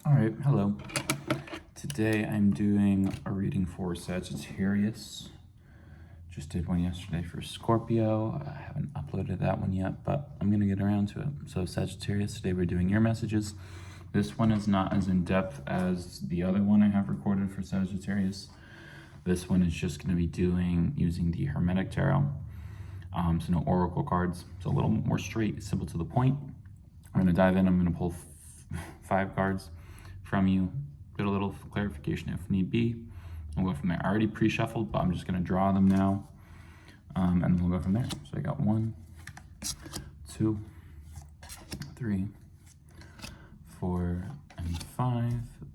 All right, hello. Today I'm doing a reading for Sagittarius. Just did one yesterday for Scorpio. I haven't uploaded that one yet, but I'm gonna get around to it. So Sagittarius, today we're doing your messages. This one is not as in-depth as the other one I have recorded for Sagittarius. This one is just gonna be using the Hermetic Tarot. So no oracle cards. It's a little more straight, simple to the point. I'm gonna dive in, I'm gonna pull 5 cards from you, get a little clarification if need be. We'll go from there. I already pre-shuffled, but I'm just gonna draw them now, and then we'll go from there. So I got 1, 2, 3, 4, and 5.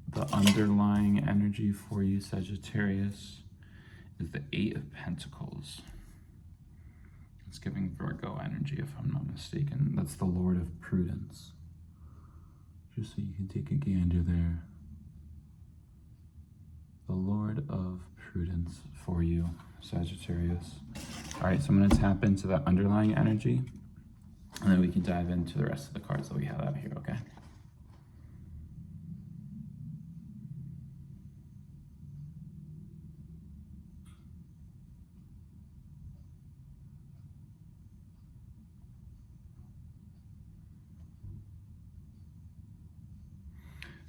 The underlying energy for you, Sagittarius, is the 8 of Pentacles. It's giving Virgo energy, if I'm not mistaken. That's the Lord of Prudence. Just so you can take a gander there. The Lord of Prudence for you, Sagittarius. All right, so I'm gonna tap into that underlying energy, and then we can dive into the rest of the cards that we have out here, okay?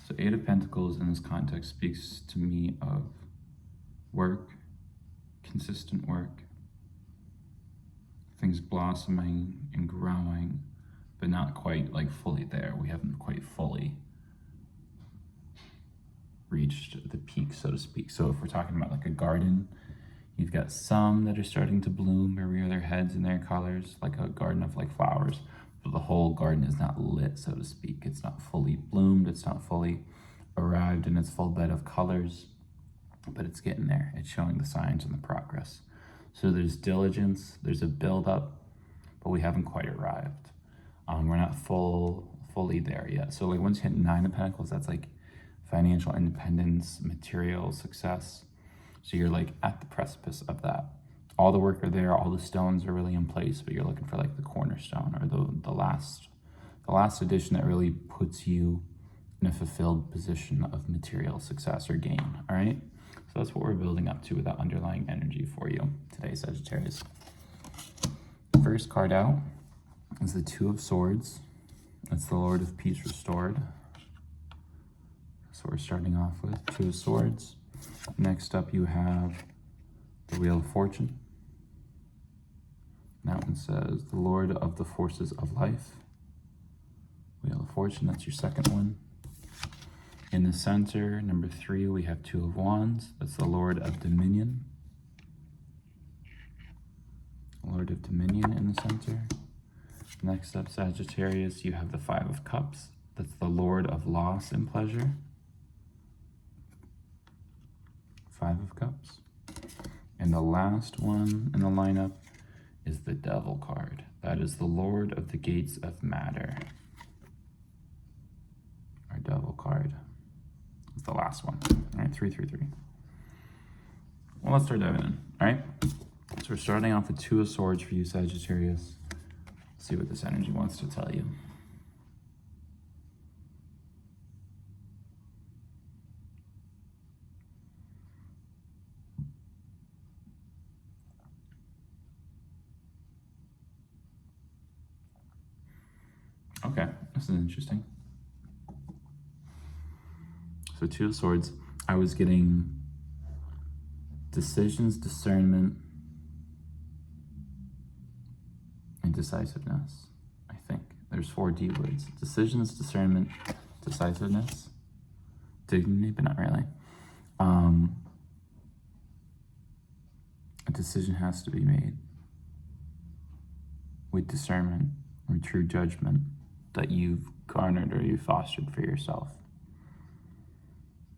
So 8 of Pentacles in this context speaks to me of work, consistent work, things blossoming and growing, but not quite like fully there. We haven't quite fully reached the peak, so to speak. So if we're talking about like a garden, you've got some that are starting to bloom or rear their heads in their colors, like a garden of like flowers. But the whole garden is not lit, so to speak. It's not fully bloomed. It's not fully arrived in its full bed of colors, but it's getting there. It's showing the signs and the progress. So there's diligence, there's a build-up, but we haven't quite arrived. We're not fully there yet. So like once you hit 9 of Pentacles, that's like financial independence, material success. So you're like at the precipice of that. All the work are there, all the stones are really in place, but you're looking for like the cornerstone or the last addition that really puts you in a fulfilled position of material success or gain, all right? So that's what we're building up to with that underlying energy for you today, Sagittarius. The first card out is the 2 of Swords. That's the Lord of Peace restored. So we're starting off with 2 of Swords. Next up you have the Wheel of Fortune. That one says, the Lord of the Forces of Life. Wheel of Fortune, that's your second one. In the center, number 3, we have 2 of Wands. That's the Lord of Dominion. Lord of Dominion in the center. Next up, Sagittarius, you have the 5 of Cups. That's the Lord of Loss and Pleasure. 5 of Cups. And the last one in the lineup is the Devil card. That is the Lord of the Gates of Matter. Our Devil card is the last one. All right, 3, 3, 3. Well, let's start diving in, all right? So we're starting off with 2 of Swords for you, Sagittarius. Let's see what this energy wants to tell you. Okay, this is interesting. So 2 of Swords, I was getting decisions, discernment, and decisiveness, I think. There's 4 D words. Decisions, discernment, decisiveness, dignity, but not really. A decision has to be made with discernment or true judgment that you've garnered or you've fostered for yourself.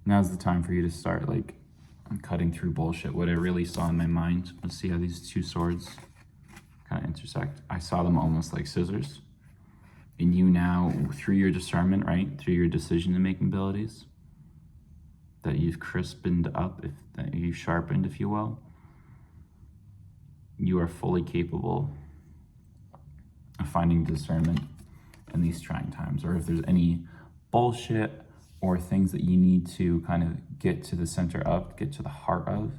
Now's the time for you to start like cutting through bullshit. What I really saw in my mind, let's see how these 2 swords kind of intersect. I saw them almost like scissors. And you now, through your discernment, right, through your decision-making abilities, that you've crispened up, that you've sharpened, if you will, you are fully capable of finding discernment in these trying times. Or if there's any bullshit or things that you need to kind of get to the center of, get to the heart of,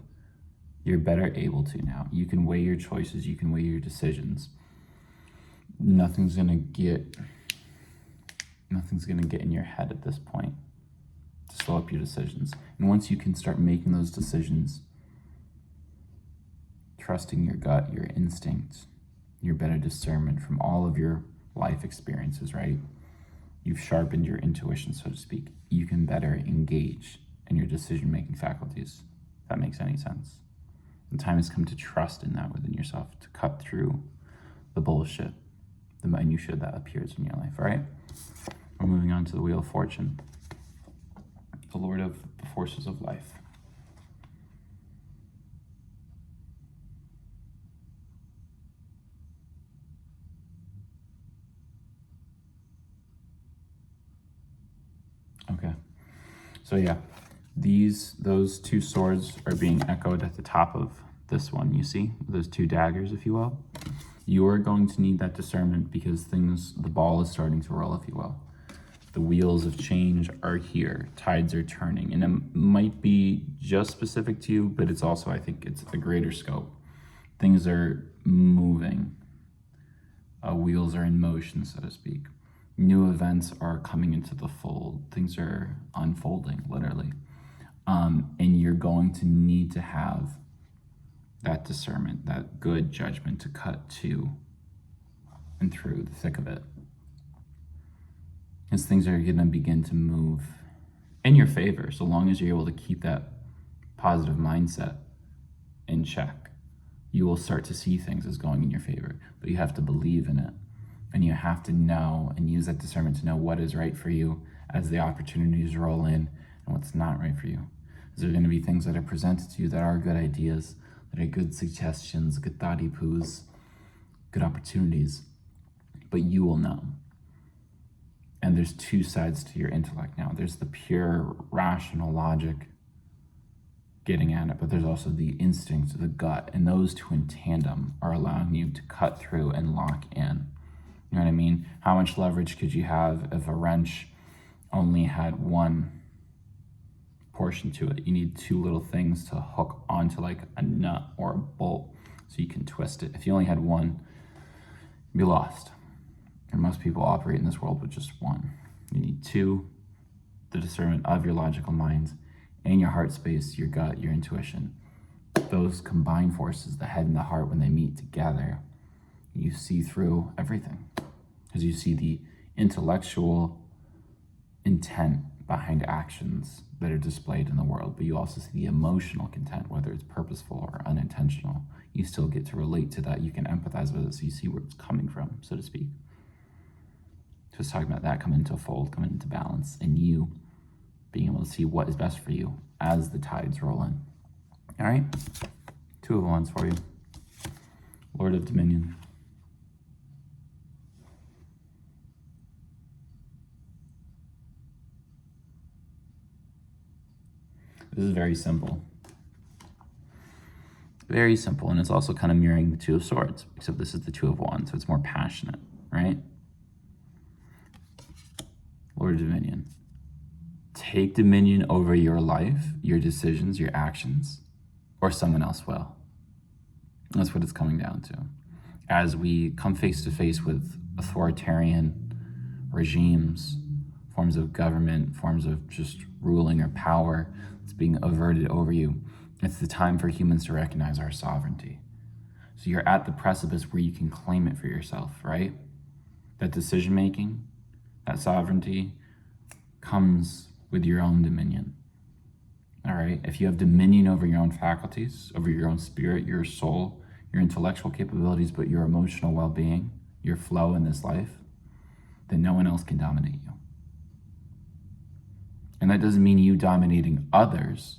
you're better able to now. You can weigh your choices, you can weigh your decisions. Nothing's gonna get in your head at this point to slow up your decisions. And once you can start making those decisions, trusting your gut, your instincts, your better discernment from all of your life experiences, right? You've sharpened your intuition, so to speak. You can better engage in your decision-making faculties, if that makes any sense. The time has come to trust in that within yourself, to cut through the bullshit, the minutiae that appears in your life, all right? We're moving on to the Wheel of Fortune, the Lord of the Forces of Life. Okay, so yeah, those two swords are being echoed at the top of this one, you see? Those two daggers, if you will. You are going to need that discernment because the ball is starting to roll, if you will. The wheels of change are here, tides are turning, and it might be just specific to you, but it's also, I think it's a greater scope. Things are moving. Wheels are in motion, so to speak. New events are coming into the fold. Things are unfolding, literally. And you're going to need to have that discernment, that good judgment to cut to and through the thick of it. As things are going to begin to move in your favor, so long as you're able to keep that positive mindset in check, you will start to see things as going in your favor. But you have to believe in it. And you have to know and use that discernment to know what is right for you as the opportunities roll in and what's not right for you. There are going to be things that are presented to you that are good ideas, that are good suggestions, good thoughty poos, good opportunities, but you will know. And there's two sides to your intellect now. There's the pure rational logic getting at it, but there's also the instinct, the gut, and those two in tandem are allowing you to cut through and lock in. You know what I mean? How much leverage could you have if a wrench only had one portion to it? You need two little things to hook onto like a nut or a bolt so you can twist it. If you only had one, you'd be lost. And most people operate in this world with just one. You need two, the discernment of your logical minds and your heart space, your gut, your intuition. Those combined forces, the head and the heart, when they meet together, you see through everything. Because you see the intellectual intent behind actions that are displayed in the world, but you also see the emotional content, whether it's purposeful or unintentional. You still get to relate to that. You can empathize with it, so you see where it's coming from, so to speak. Just talking about that coming into a fold, coming into balance, and you being able to see what is best for you as the tides roll in. All right? Two of Wands for you. Lord of Dominion. This is very simple. Very simple, and it's also kind of mirroring the Two of Swords, except this is the Two of Wands, so it's more passionate, right? Lord of Dominion. Take dominion over your life, your decisions, your actions, or someone else will. That's what it's coming down to. As we come face to face with authoritarian regimes, forms of government, forms of just ruling or power that's being averted over you, it's the time for humans to recognize our sovereignty. So you're at the precipice where you can claim it for yourself, right? That decision-making, that sovereignty comes with your own dominion. All right? If you have dominion over your own faculties, over your own spirit, your soul, your intellectual capabilities, but your emotional well-being, your flow in this life, then no one else can dominate you. And that doesn't mean you dominating others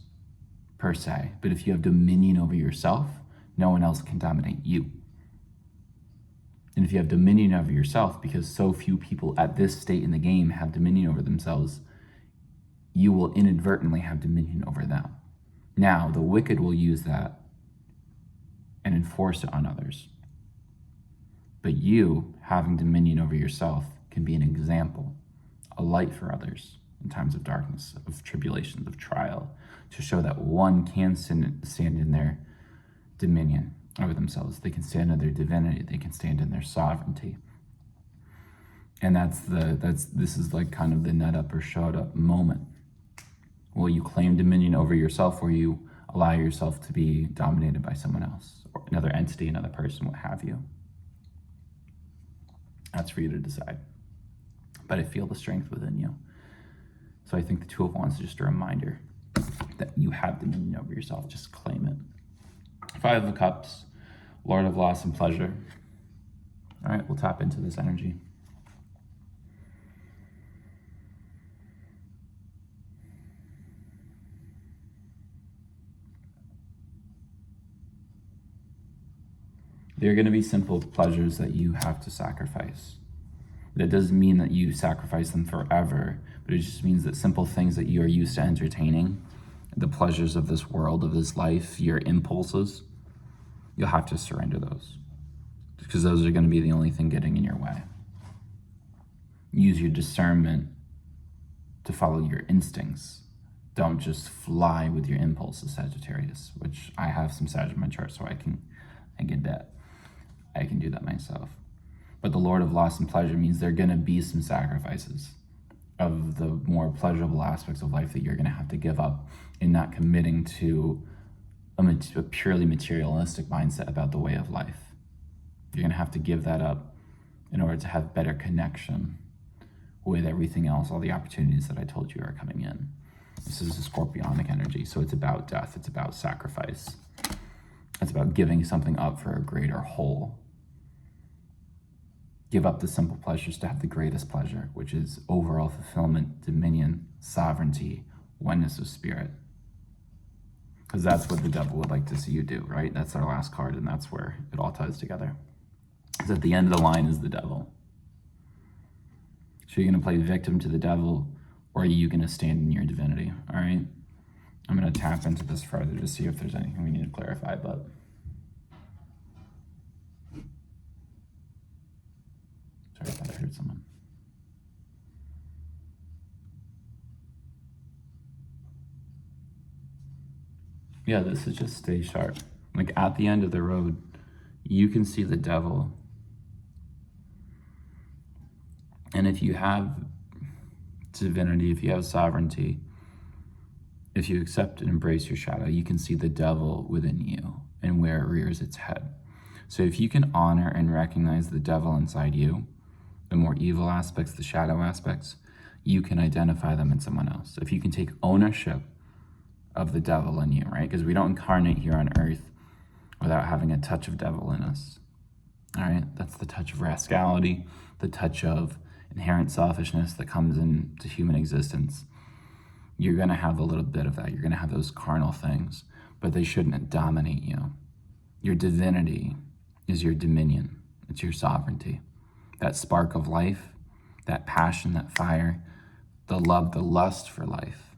per se, but if you have dominion over yourself, no one else can dominate you. And if you have dominion over yourself, because so few people at this state in the game have dominion over themselves, you will inadvertently have dominion over them. Now, the wicked will use that and enforce it on others. But you, having dominion over yourself, can be an example, a light for others, in times of darkness, of tribulations, of trial, to show that one can stand in their dominion over themselves. They can stand in their divinity. They can stand in their sovereignty. And this is like kind of the nut up or shut up moment. Will you claim dominion over yourself, or you allow yourself to be dominated by someone else, or another entity, another person, what have you? That's for you to decide. But I feel the strength within you. So I think the Two of Wands is just a reminder that you have dominion over yourself. Just claim it. Five of Cups, Lord of Loss and Pleasure. All right, we'll tap into this energy. There are going to be simple pleasures that you have to sacrifice. That doesn't mean that you sacrifice them forever, but it just means that simple things that you are used to entertaining, the pleasures of this world, of this life, your impulses, you'll have to surrender those, because those are going to be the only thing getting in your way. Use your discernment to follow your instincts. Don't just fly with your impulses, Sagittarius, which I have some Sag in my chart, so I get that. I can do that myself. But the Lord of Loss and Pleasure means there are going to be some sacrifices of the more pleasurable aspects of life that you're going to have to give up in not committing to a purely materialistic mindset about the way of life. You're going to have to give that up in order to have better connection with everything else, all the opportunities that I told you are coming in. This is a Scorpionic energy, so it's about death, it's about sacrifice. It's about giving something up for a greater whole. Give up the simple pleasures to have the greatest pleasure, which is overall fulfillment, dominion, sovereignty, oneness of spirit. Because that's what the devil would like to see you do, right? That's our last card, and that's where it all ties together. Because at the end of the line is the devil. So you're going to play victim to the devil, or are you going to stand in your divinity, all right? I'm going to tap into this further to see if there's anything we need to clarify, but sorry if I hurt someone. Yeah, this is just stay sharp. Like at the end of the road, you can see the devil. And if you have divinity, if you have sovereignty, if you accept and embrace your shadow, you can see the devil within you and where it rears its head. So if you can honor and recognize the devil inside you, the more evil aspects, the shadow aspects, you can identify them in someone else. If you can take ownership of the devil in you, right? Because we don't incarnate here on earth without having a touch of devil in us. All right, that's the touch of rascality, the touch of inherent selfishness that comes into human existence. You're going to have a little bit of that. You're going to have those carnal things, but they shouldn't dominate you. Your divinity is your dominion. It's your sovereignty. That spark of life, that passion, that fire, the love, the lust for life.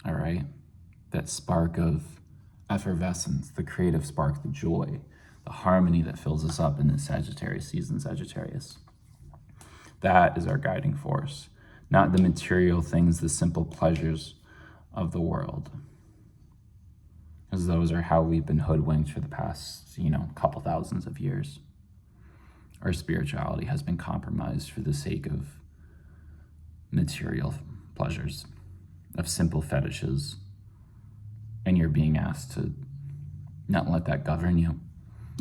All right? That spark of effervescence, the creative spark, the joy, the harmony that fills us up in this Sagittarius season, Sagittarius. That is our guiding force. Not the material things, the simple pleasures of the world. Because those are how we've been hoodwinked for the past, couple thousands of years. Our spirituality has been compromised for the sake of material pleasures, of simple fetishes. And you're being asked to not let that govern you.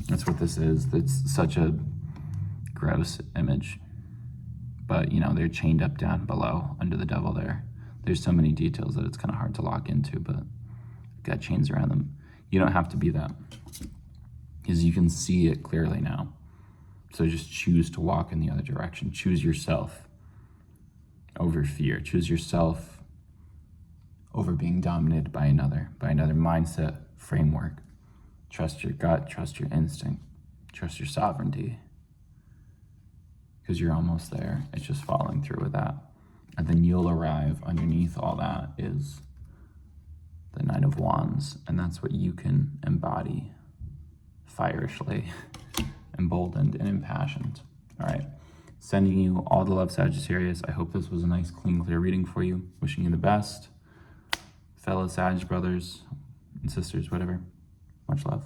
That's what this is. It's such a gross image. But, they're chained up down below under the devil there. There's so many details that it's kind of hard to lock into, but got chains around them. You don't have to be that, because you can see it clearly now. So just choose to walk in the other direction. Choose yourself over fear. Choose yourself over being dominated by another mindset, framework. Trust your gut, trust your instinct, trust your sovereignty. Because you're almost there. It's just following through with that. And then you'll arrive underneath all that is the Knight of Wands. And that's what you can embody firishly, emboldened and impassioned. All right. Sending you all the love, Sagittarius. I hope this was a nice, clean, clear reading for you. Wishing you the best. Fellow Sag brothers and sisters, whatever. Much love.